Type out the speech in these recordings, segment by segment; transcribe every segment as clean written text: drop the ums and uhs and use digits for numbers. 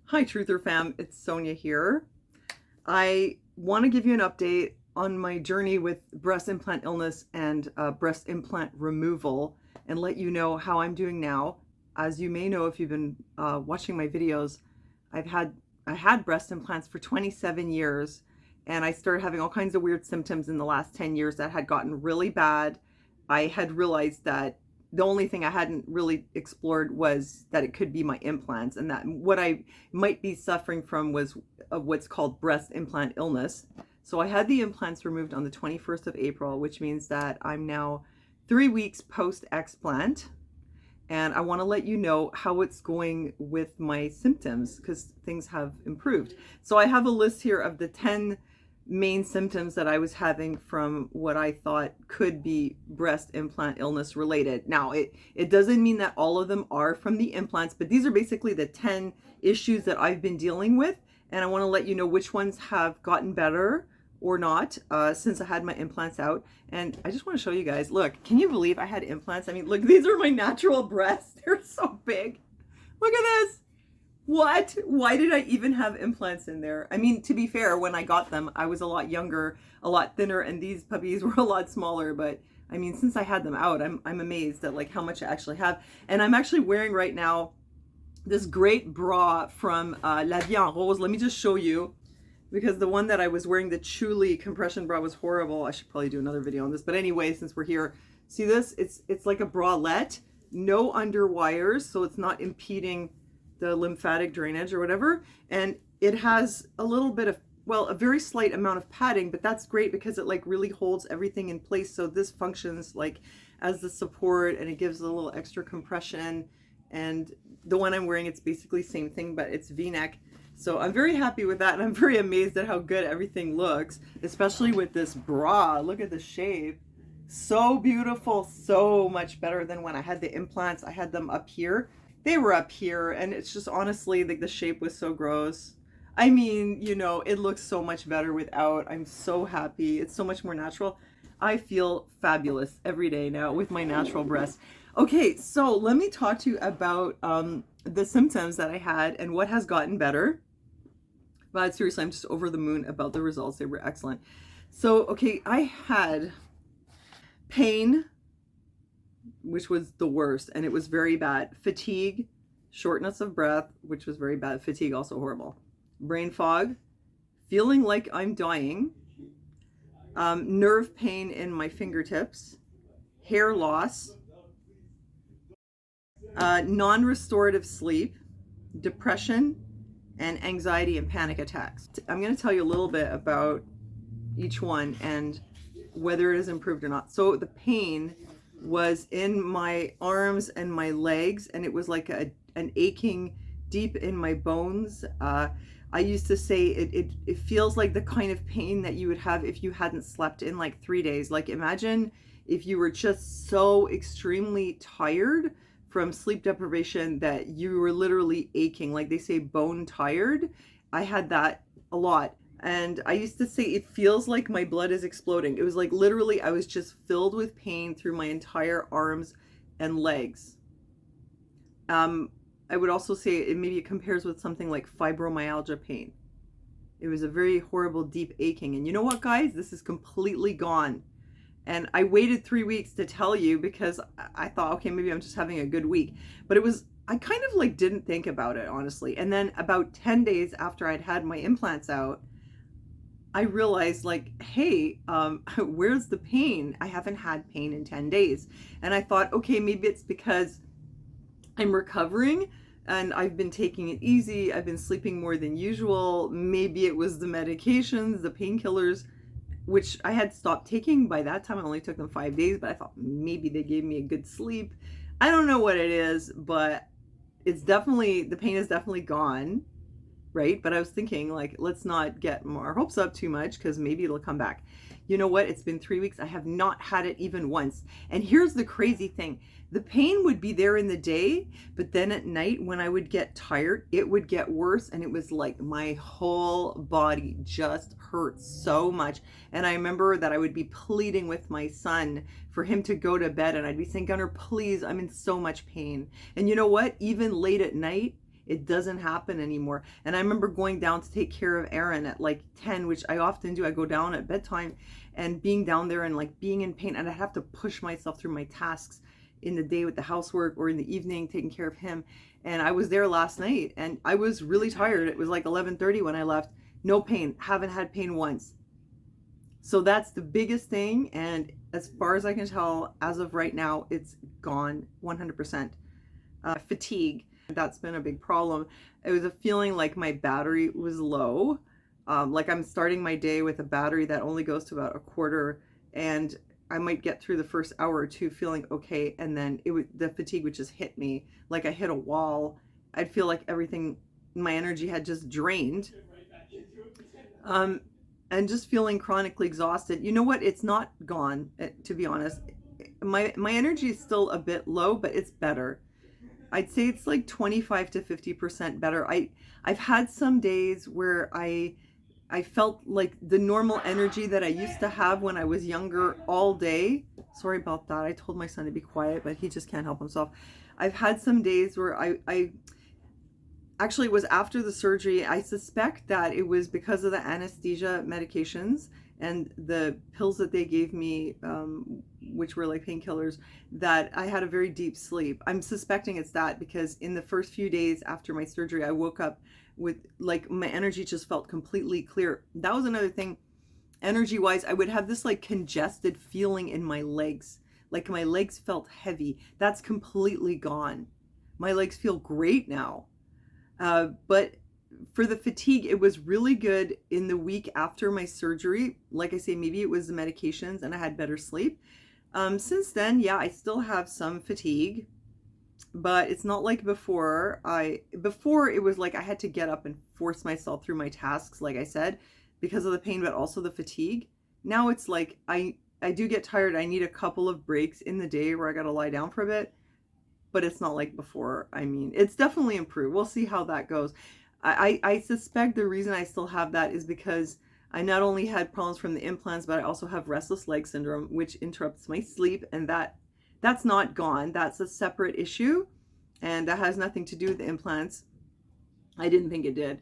Hi, Truther fam. It's Sonia here. I want to give you an update on my journey with breast implant illness and breast implant removal and let you know how I'm doing now. As you may know, if you've been watching my videos, I had breast implants for 27 years, and I started having all kinds of weird symptoms in the last 10 years that had gotten really bad. I had realized that the only thing I hadn't really explored was that it could be my implants, and that what I might be suffering from was what's called breast implant illness. So I had the implants removed on the 21st of April, which means that I'm now 3 weeks post explant. And I want to let you know how it's going with my symptoms because things have improved. So I have a list here of the 10 main symptoms that I was having from what I thought could be breast implant illness related. Now, it doesn't mean that all of them are from the implants, but these are basically the 10 issues that I've been dealing with. And I want to let you know which ones have gotten better or not since I had my implants out. And I just want to show you guys, look, can you believe I had implants? I mean, look, these are my natural breasts. They're so big. Look at this. What? Why did I even have implants in there? I mean, to be fair, when I got them, I was a lot younger, a lot thinner, and these puppies were a lot smaller. But I mean, since I had them out, I'm amazed at like how much I actually have. And I'm actually wearing right now this great bra from La Vie en Rose. Let me just show you, because the one that I was wearing, the Chuli compression bra, was horrible. I should probably do another video on this. But anyway, since we're here, see this? It's like a bralette, no underwires, so it's not impeding the lymphatic drainage or whatever. And it has a little bit of, well, a very slight amount of padding, but that's great because it like really holds everything in place. So this functions like as the support, and it gives a little extra compression. And the one I'm wearing, it's basically same thing, but it's V-neck. So I'm very happy with that, and I'm very amazed at how good everything looks, especially with this bra. Look at the shape. So beautiful, so much better than when I had the implants. I had them up here. They were up here, and it's just honestly, like, the shape was so gross. I mean, you know, it looks so much better without. I'm so happy. It's so much more natural. I feel fabulous every day now with my natural breasts. Okay, so let me talk to you about the symptoms that I had and what has gotten better. But seriously, I'm just over the moon about the results. They were excellent. So, okay, I had pain, which was the worst, and it was very bad. Fatigue, shortness of breath, which was very bad. Fatigue, also horrible. Brain fog, feeling like I'm dying, nerve pain in my fingertips, hair loss, non-restorative sleep, depression, and anxiety and panic attacks. I'm going to tell you a little bit about each one and whether it has improved or not. So the pain was in my arms and my legs, and it was like an aching deep in my bones. I used to say it feels like the kind of pain that you would have if you hadn't slept in like 3 days. Like, imagine if you were just so extremely tired from sleep deprivation that you were literally aching, like they say bone tired. I had that a lot. And I used to say it feels like my blood is exploding. It was like literally I was just filled with pain through my entire arms and legs. I would also say it compares with something like fibromyalgia pain. It was a very horrible, deep aching. And you know what, guys? This is completely gone. And I waited 3 weeks to tell you because I thought, okay, maybe I'm just having a good week. But I kind of like didn't think about it, honestly. And then about 10 days after I'd had my implants out, I realized like, hey, where's the pain? I haven't had pain in 10 days. And I thought, okay, maybe it's because I'm recovering and I've been taking it easy. I've been sleeping more than usual. Maybe it was the medications, the painkillers, which I had stopped taking by that time. I only took them 5 days, but I thought maybe they gave me a good sleep. I don't know what it is, but it's definitely, the pain is definitely gone, right? But I was thinking, like, let's not get our hopes up too much because maybe it'll come back. You know what? It's been 3 weeks. I have not had it even once. And here's the crazy thing. The pain would be there in the day, but then at night when I would get tired, it would get worse. And it was like my whole body just hurt so much. And I remember that I would be pleading with my son for him to go to bed. And I'd be saying, Gunnar, please, I'm in so much pain. And you know what? Even late at night, It doesn't happen anymore. And I remember going down to take care of Aaron at like 10, which I often do. I go down at bedtime, and being down there and like being in pain, and I have to push myself through my tasks in the day with the housework or in the evening taking care of him. And I was there last night and I was really tired. It was like 11:30 when I left. No pain, haven't had pain once. So that's the biggest thing. And as far as I can tell, as of right now, it's gone 100%. Fatigue, that's been a big problem. It was a feeling like my battery was low. Like I'm starting my day with a battery that only goes to about a quarter, and I might get through the first hour or two feeling okay, and then the fatigue would just hit me like I hit a wall. I'd feel like everything, my energy had just drained. And just feeling chronically exhausted. You know what? It's not gone, to be honest. My energy is still a bit low, but it's better. I'd say it's like 25 to 50% better. I've had some days where I felt like the normal energy that I used to have when I was younger all day. Sorry about that. I told my son to be quiet, but he just can't help himself. I've had some days where I actually, it was after the surgery. I suspect that it was because of the anesthesia medications and the pills that they gave me, which were like painkillers, that I had a very deep sleep. I'm suspecting it's that, because in the first few days after my surgery, I woke up with like my energy just felt completely clear. That was another thing. Energy wise, I would have this like congested feeling in my legs. Like my legs felt heavy. That's completely gone. My legs feel great now. But for the fatigue, it was really good in the week after my surgery. Like I say, maybe it was the medications and I had better sleep. Since then, yeah, I still have some fatigue, but it's not like before. Before it was like I had to get up and force myself through my tasks, like I said, because of the pain, but also the fatigue. Now it's like I do get tired. I need a couple of breaks in the day where I got to lie down for a bit. But it's not like before. I mean, it's definitely improved. We'll see how that goes. I suspect the reason I still have that is because I not only had problems from the implants, but I also have restless leg syndrome, which interrupts my sleep, and that's not gone. That's a separate issue, and that has nothing to do with the implants. I didn't think it did.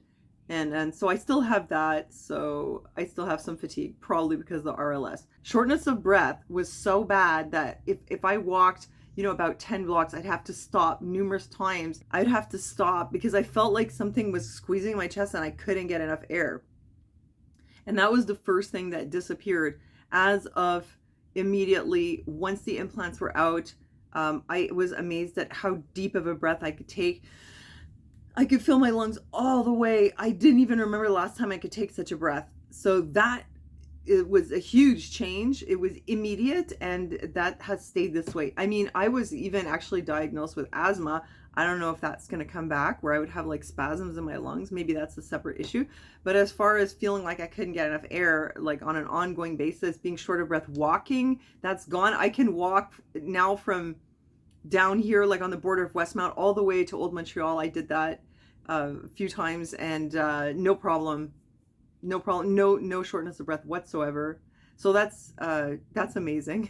And so I still have that. So I still have some fatigue, probably because of the RLS. Shortness of breath was so bad that if I walked, you know, about 10 blocks, I'd have to stop numerous times. I'd have to stop because I felt like something was squeezing my chest and I couldn't get enough air. And that was the first thing that disappeared as of immediately once the implants were out. I was amazed at how deep of a breath I could take. I could fill my lungs all the way. I didn't even remember the last time I could take such a breath. So it was a huge change. It was immediate, and that has stayed this way. I mean, I was even actually diagnosed with asthma. I don't know if that's going to come back, where I would have like spasms in my lungs. Maybe that's a separate issue. But as far as feeling like I couldn't get enough air, like on an ongoing basis, being short of breath, walking, that's gone. I can walk now from down here, like on the border of Westmount, all the way to Old Montreal. I did that a few times, and no problem. No shortness of breath whatsoever. So that's amazing.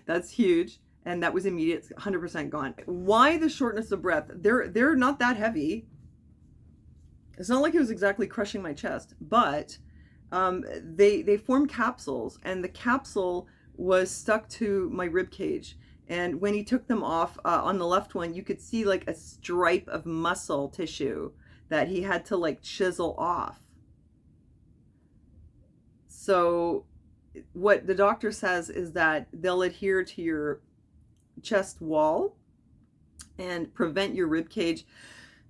That's huge. And that was immediate, 100% gone. Why the shortness of breath? They're not that heavy. It's not like it was exactly crushing my chest, but they formed capsules, and the capsule was stuck to my rib cage. And when he took them off, on the left one, you could see like a stripe of muscle tissue that he had to like chisel off. So what the doctor says is that they'll adhere to your chest wall and prevent your rib cage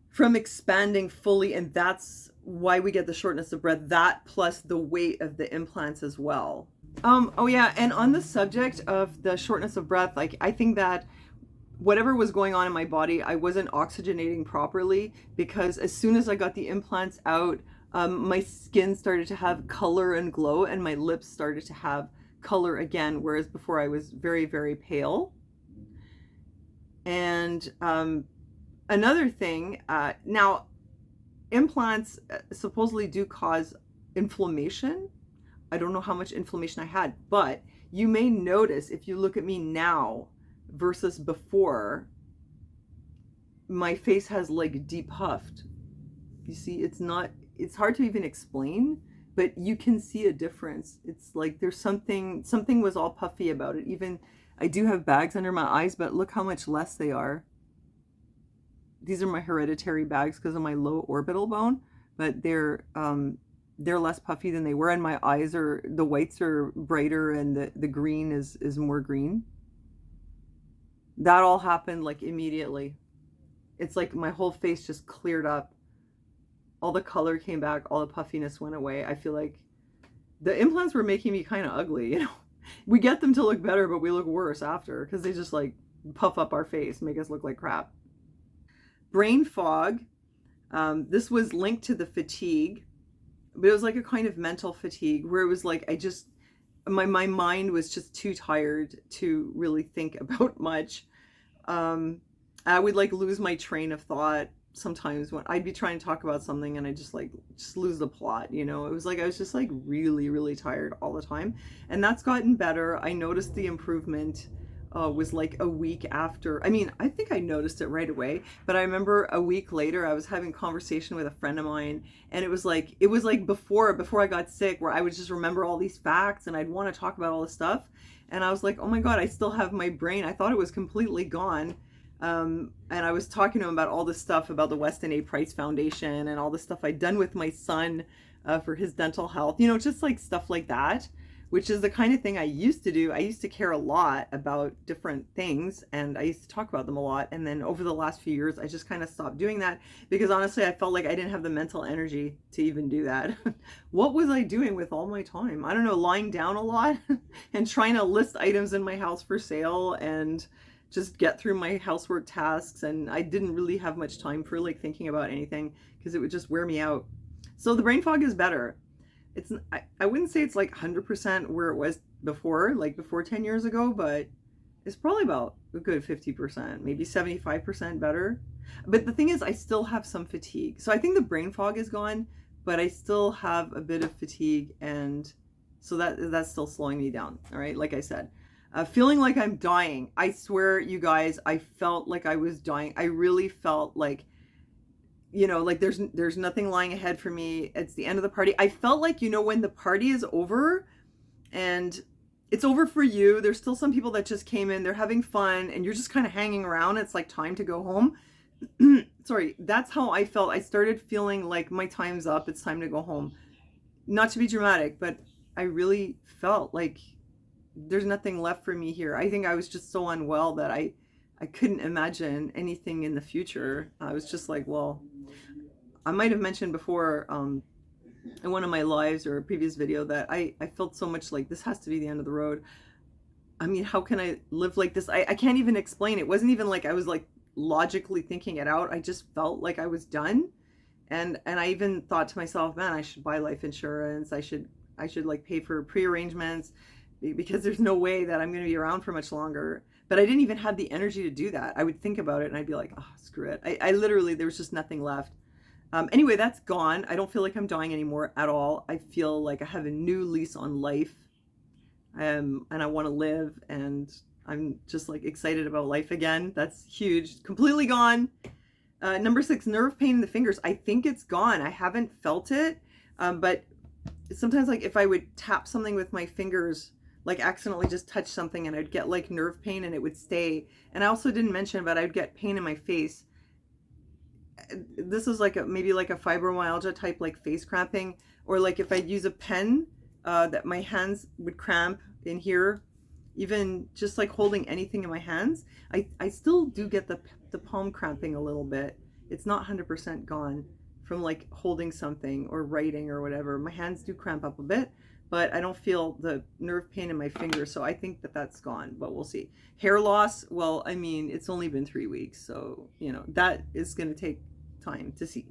from expanding fully, and that's why we get the shortness of breath. That plus the weight of the implants as well. Oh yeah, and on the subject of the shortness of breath, like I think that whatever was going on in my body, I wasn't oxygenating properly, because as soon as I got the implants out, my skin started to have color and glow, and my lips started to have color again, whereas before I was very, very pale. And another thing, now implants supposedly do cause inflammation. I don't know how much inflammation I had, but you may notice if you look at me now versus before, my face has like depuffed. You see, it's hard to even explain, but you can see a difference. It's like there's something was all puffy about it. Even I do have bags under my eyes, but look how much less they are. These are my hereditary bags because of my low orbital bone, but they're less puffy than they were, and my eyes are, the whites are brighter, and the green is more green. That all happened like immediately. It's like my whole face just cleared up. All the color came back, all the puffiness went away. I feel like the implants were making me kind of ugly, you know. We get them to look better, but we look worse after because they just like puff up our face, make us look like crap. Brain fog. This was linked to the fatigue, but it was like a kind of mental fatigue where it was like my mind was just too tired to really think about much. I would like lose my train of thought sometimes when I'd be trying to talk about something and I just lose the plot, you know. It was like I was just like really, really tired all the time, and that's gotten better. I noticed the improvement was like a week after. I mean, I think I noticed it right away, but I remember a week later I was having a conversation with a friend of mine, and it was like before I got sick, where I would just remember all these facts and I'd want to talk about all this stuff, and I was like, oh my god, I still have my brain. I thought it was completely gone. And I was talking to him about all this stuff about the Weston A. Price Foundation and all the stuff I'd done with my son for his dental health, you know, just like stuff like that, which is the kind of thing I used to do. I used to care a lot about different things, and I used to talk about them a lot. And then over the last few years, I just kind of stopped doing that because honestly, I felt like I didn't have the mental energy to even do that. What was I doing with all my time? I don't know, lying down a lot and trying to list items in my house for sale and just get through my housework tasks, and I didn't really have much time for like thinking about anything because it would just wear me out. So the brain fog is better. I wouldn't say it's like 100% where it was before, like before 10 years ago, but it's probably about a good 50%, maybe 75% better. But the thing is, I still have some fatigue. So I think the brain fog is gone, but I still have a bit of fatigue, and so that's still slowing me down. All right, like I said. Feeling like I'm dying. I swear, you guys, I felt like I was dying. I really felt like, you know, like there's nothing lying ahead for me. It's the end of the party. I felt like, you know, when the party is over and it's over for you, there's still some people that just came in, they're having fun, and you're just kind of hanging around. It's like time to go home. Sorry, that's how I felt. I started feeling like my time's up. It's time to go home. Not to be dramatic, but I really felt like there's nothing left for me here. I think I was just so unwell that I couldn't imagine anything in the future. I was just like, well, I might have mentioned before in one of my lives or a previous video that I felt so much like this has to be the end of the road. I mean, how can I live like this? I can't even explain. It wasn't even like I was like logically thinking it out. I just felt like I was done. And I even thought to myself, man, I should buy life insurance. I should like pay for pre-arrangements, because there's no way that I'm going to be around for much longer. But I didn't even have the energy to do that. I would think about it and I'd be like, oh, screw it. I literally, there was just nothing left. Anyway, that's gone. I don't feel like I'm dying anymore at all. I feel like I have a new lease on life, and I want to live, and I'm just like excited about life again. That's huge. Completely gone. Number 6, nerve pain in the fingers. I think it's gone. I haven't felt it, but sometimes like if I would tap something with my fingers, like accidentally just touch something, and I'd get like nerve pain and it would stay. And I also didn't mention, but I'd get pain in my face. This is like maybe like a fibromyalgia type, like face cramping, or like if I'd use a pen, that my hands would cramp in here. Even just like holding anything in my hands, I still do get the palm cramping a little bit. It's not 100% gone from like holding something or writing or whatever. My hands do cramp up a bit, but I don't feel the nerve pain in my fingers, so I think that that's gone, but we'll see. Hair loss, well, I mean, it's only been 3 weeks, so, you know, that is going to take time to see.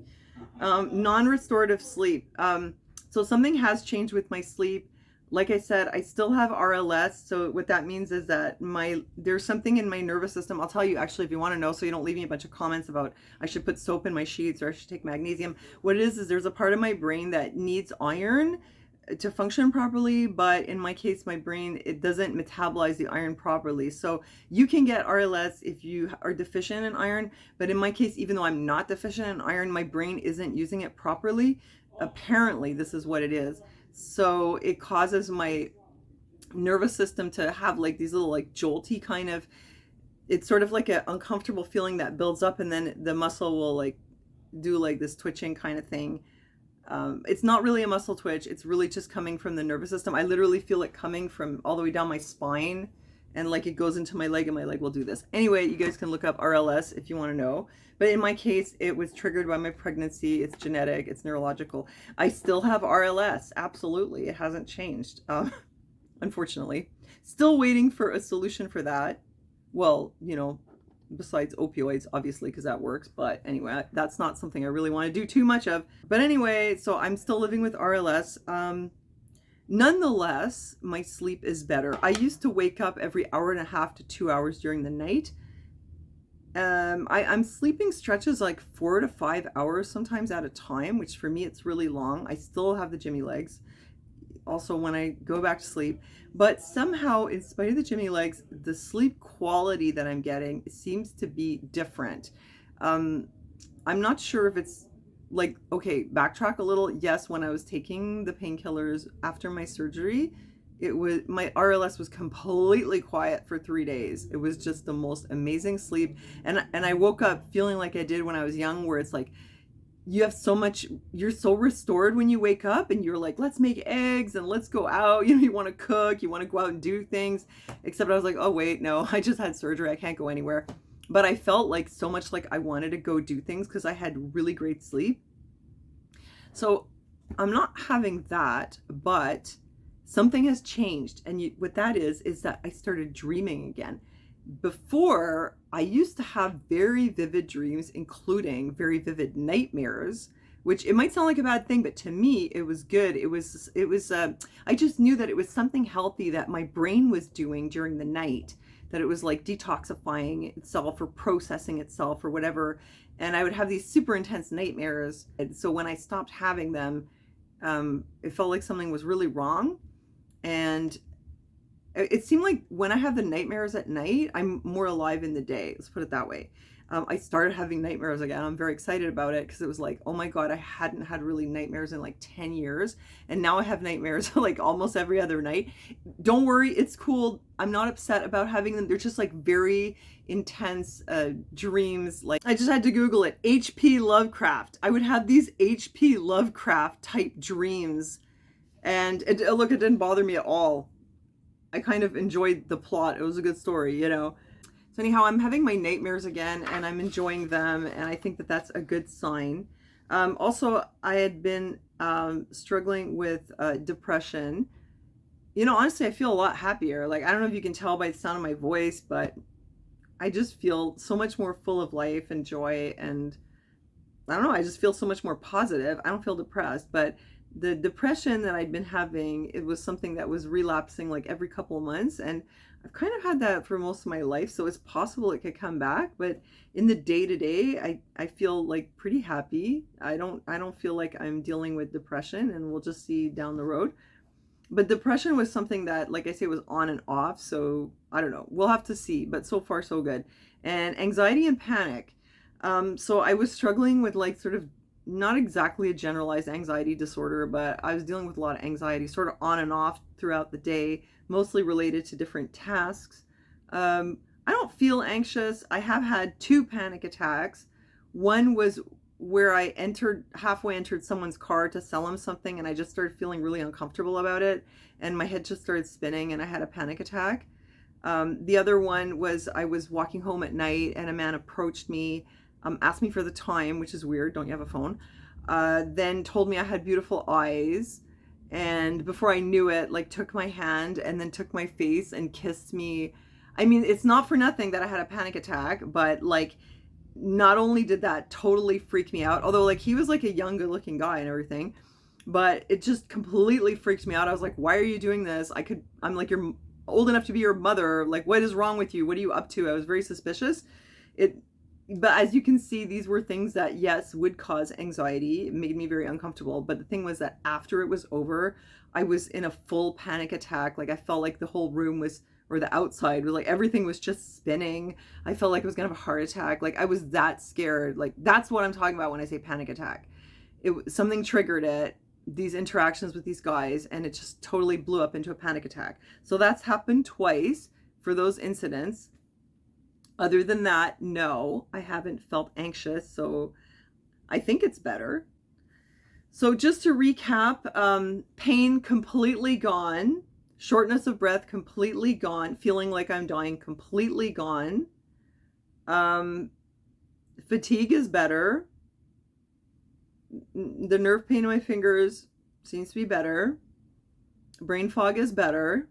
Non-restorative sleep. So something has changed with my sleep. Like I said, I still have RLS, so what that means is that there's something in my nervous system. I'll tell you actually if you want to know, so you don't leave me a bunch of comments about I should put soap in my sheets or I should take magnesium. What it is there's a part of my brain that needs iron, to function properly, but in my case, my brain, it doesn't metabolize the iron properly. So you can get RLS if you are deficient in iron, but in my case, even though I'm not deficient in iron, my brain isn't using it properly. Apparently, this is what it is. So it causes my nervous system to have like these little like jolty kind of, it's sort of like an uncomfortable feeling that builds up, and then the muscle will like do like this twitching kind of thing. It's not really a muscle twitch. It's really just coming from the nervous system. I literally feel it coming from all the way down my spine, and like it goes into my leg, and my leg will do this. Anyway, you guys can look up RLS if you want to know. But in my case, it was triggered by my pregnancy. It's genetic, it's neurological. I still have RLS. Absolutely. It hasn't changed. Unfortunately. Still waiting for a solution for that. Well, you know, besides opioids, obviously, because that works. But anyway, that's not something I really want to do too much of. But anyway, so I'm still living with RLS. Nonetheless, my sleep is better. I used to wake up every hour and a half to 2 hours during the night. I'm sleeping stretches like 4 to 5 hours sometimes at a time, which for me, it's really long. I still have the Jimmy legs also when I go back to sleep, but somehow in spite of the Jimmy legs, the sleep quality that I'm getting seems to be different. I'm not sure if it's like, okay, backtrack a little. Yes, when I was taking the painkillers after my surgery, it was, my RLS was completely quiet for 3 days. It was just the most amazing sleep. And I woke up feeling like I did when I was young, where it's like, you have so much, you're so restored when you wake up, and you're like, let's make eggs and let's go out. You know, you want to cook, you want to go out and do things. Except I was like, oh wait, no, I just had surgery. I can't go anywhere. But I felt like so much like I wanted to go do things because I had really great sleep. So I'm not having that, but something has changed. And what that is that I started dreaming again. Before, I used to have very vivid dreams, including very vivid nightmares, which it might sound like a bad thing, but to me, it was good. I just knew that it was something healthy that my brain was doing during the night, that it was like detoxifying itself or processing itself or whatever. And I would have these super intense nightmares. And so when I stopped having them, it felt like something was really wrong. And it seemed like when I have the nightmares at night, I'm more alive in the day. Let's put it that way. I started having nightmares again. I'm very excited about it because it was like, oh my God, I hadn't had really nightmares in like 10 years. And now I have nightmares like almost every other night. Don't worry, it's cool. I'm not upset about having them. They're just like very intense dreams. Like, I just had to Google it. H.P. Lovecraft. I would have these H.P. Lovecraft type dreams. And look, it didn't bother me at all. I kind of enjoyed the plot. It was a good story, you know. So anyhow, I'm having my nightmares again, and I'm enjoying them, and I think that that's a good sign. Also, I had been struggling with depression. You know, honestly, I feel a lot happier. Like, I don't know if you can tell by the sound of my voice, but I just feel so much more full of life and joy, and I don't know, I just feel so much more positive. I don't feel depressed, but the depression that I'd been having, it was something that was relapsing like every couple of months, and I've kind of had that for most of my life, so it's possible it could come back. But in the day-to-day, I feel like pretty happy. I don't feel like I'm dealing with depression, and we'll just see down the road. But depression was something that, like I say, was on and off, so I don't know, we'll have to see, but so far so good. And anxiety and panic. So I was struggling with like sort of not exactly a generalized anxiety disorder, but I was dealing with a lot of anxiety sort of on and off throughout the day, mostly related to different tasks. I don't feel anxious. I have had 2 panic attacks. One was where I halfway entered someone's car to sell them something, and I just started feeling really uncomfortable about it, and my head just started spinning, and I had a panic attack. The other one was I was walking home at night, and a man approached me, asked me for the time, which is weird, don't you have a phone? Then told me I had beautiful eyes, and before I knew it, like took my hand and then took my face and kissed me. I mean, it's not for nothing that I had a panic attack, but like, not only did that totally freak me out, although like he was like a young, good looking guy and everything, but it just completely freaked me out. I was like, why are you doing this? I'm like, you're old enough to be your mother. Like, what is wrong with you? What are you up to? I was very suspicious. but as you can see, these were things that, yes, would cause anxiety. It made me very uncomfortable. But the thing was that after it was over, I was in a full panic attack. Like I felt like the whole room was, or the outside was like, everything was just spinning. I felt like I was gonna have a heart attack. Like I was that scared. Like that's what I'm talking about when I say panic attack. Something triggered it, these interactions with these guys, and it just totally blew up into a panic attack. So that's happened twice for those incidents. Other than that, no, I haven't felt anxious, so I think it's better. So just to recap, pain completely gone, shortness of breath completely gone, feeling like I'm dying completely gone. Fatigue is better. The nerve pain in my fingers seems to be better. Brain fog is better.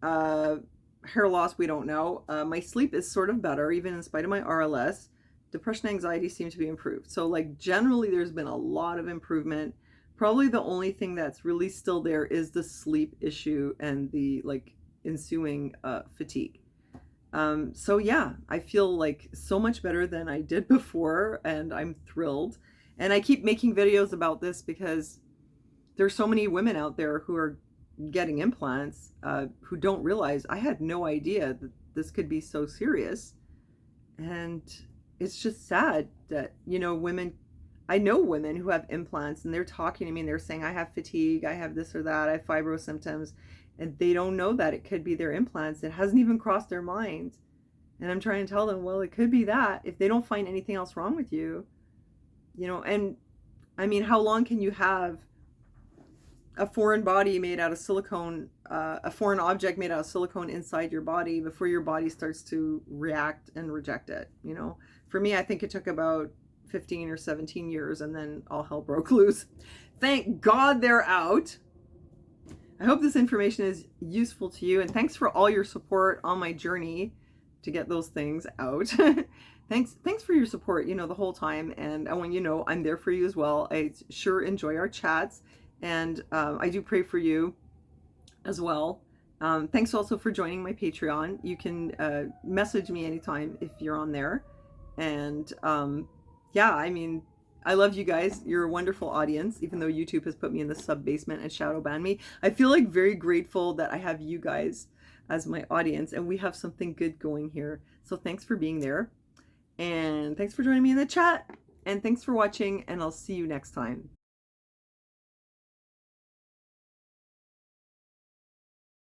Hair loss, we don't know. My sleep is sort of better, even in spite of my RLS. Depression, anxiety seem to be improved. So like generally there's been a lot of improvement. Probably the only thing that's really still there is the sleep issue and the like ensuing fatigue. So yeah, I feel like so much better than I did before, and I'm thrilled. And I keep making videos about this because there's so many women out there who are getting implants who don't realize. I had no idea that this could be so serious, and it's just sad that, you know, women, I know women who have implants and they're talking to me and they're saying I have fatigue, I have this or that, I have fibro symptoms, and they don't know that it could be their implants. It hasn't even crossed their minds. And I'm trying to tell them, well, it could be that if they don't find anything else wrong with you, you know. And I mean, how long can you have a foreign body made out of silicone, a foreign object made out of silicone inside your body before your body starts to react and reject it? You know, for me, I think it took about 15 or 17 years, and then all hell broke loose. Thank God they're out. I hope this information is useful to you, and thanks for all your support on my journey to get those things out. Thanks for your support, you know, the whole time, and I want you to know I'm there for you as well. I sure enjoy our chats, and I do pray for you as well. Thanks also for joining my Patreon. You can message me anytime if you're on there. And yeah, I mean, I love you guys. You're a wonderful audience, even though YouTube has put me in the sub basement and shadow banned me. I feel like very grateful that I have you guys as my audience, and we have something good going here. So thanks for being there, and thanks for joining me in the chat, and thanks for watching, and I'll see you next time.